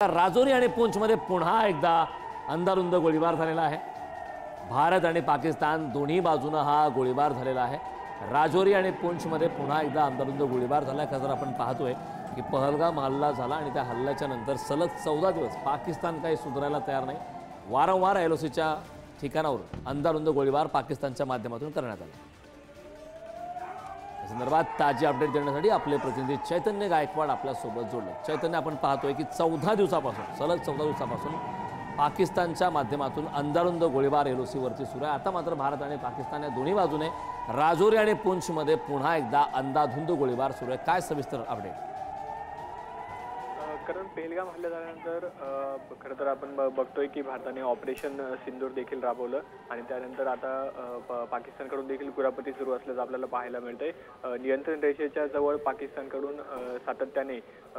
राजौरी आणि पूंछमध्ये पुन्हा एकदा अंधाधुंद गोळीबार झालेला आहे। भारत आणि पाकिस्तान दोन्ही बाजूने हा गोळीबार झालेला आहे। राजौरी आणि पूंछमध्ये पुन्हा एकदा अंधाधुंद गोळीबार झाला आहे। जर आपण पाहतोय की पहलगाम हल्ला झाला आणि त्या हल्ल्याच्या नंतर सलग 14 दिवस पाकिस्तान काही सुधारायला तयार नाही। वारंवार एलओसीच्या ठिकाणावर अंधाधुंद गोळीबार पाकिस्तानच्या माध्यमातून करण्यात आला। या संदर्भात ताजी अपडेट देण्यासाठी आपले प्रतिनिधी चैतन्य गायकवाड आपल्या सोबत जोडले। चैतन्य, आपण पाहतोय की 14 दिवसापासून सलग 14 दिवसापासून पाकिस्तानच्या माध्यमातून अंधाधुंद गोळीबार एलओसी वरती सुरू आहे। आता मात्र भारत आणि पाकिस्तान या दोन्ही बाजूने राजौरी आणि पूंछमध्ये पुन्हा एकदा अंधाधुंद गोळीबार सुरू आहे। काय सविस्तर अपडेट? कारण पहलगाम हल्ला झाल्यानंतर खरं तर आपण बघतोय की भारताने ऑपरेशन सिंदूर देखील राबवलं आणि त्यानंतर आता पाकिस्तानकडून देखील कुरापती सुरू असल्याचं आपल्याला पाहायला मिळतंय। नियंत्रण रेषेच्या जवळ पाकिस्तानकडून सातत्याने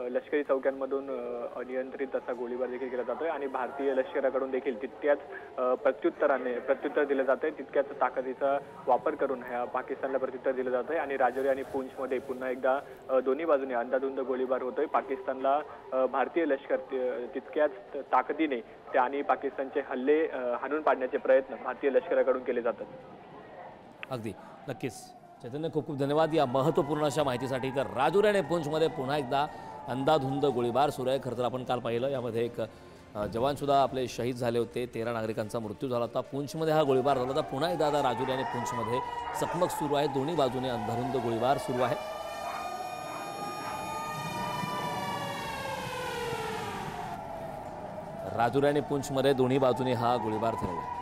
लष्करी चौक्यांमधून अनियंत्रित असा गोळीबार देखील केला जातोय आणि भारतीय लष्कराकडून देखील तितक्याच प्रत्युत्तर दिलं जातंय। तितक्याच ताकदीचा वापर करून ह्या पाकिस्तानला प्रत्युत्तर दिलं जातंय आणि राजौरी आणि पूंछमध्ये पुन्हा एकदा दोन्ही बाजूने अंधाधुंद गोळीबार होतोय। पाकिस्तानला भारतीय लष्कर तितक्याच ताकदीने त्या आणि पाकिस्तानचे हल्ले हाणून पाडण्याचे प्रयत्न भारतीय लष्कराकडून केले जातात। अगदी नक्कीच चैतन्य, खूप खूप धन्यवाद या महत्त्वपूर्ण अशा माहितीसाठी। तर राजौरी आणि पूंछमध्ये पुन्हा एकदा अंधाधुंद गोळीबार सुरू आहे। खरं तर आपण काल पाहिलं, यामध्ये एक जवानसुद्धा आपले शहीद झाले होते, 13 नागरिकांचा मृत्यू झाला होता। पूंछमध्ये हा गोळीबार झाला होता। पुन्हा एकदा आता राजौरी आणि पूंछमध्ये चकमक सुरू आहे। दोन्ही बाजूने अंधाधुंद गोळीबार सुरू आहे। राजौरी आणि पूंछमध्ये दोन्ही बाजूने हा गोळीबार झालेला आहे।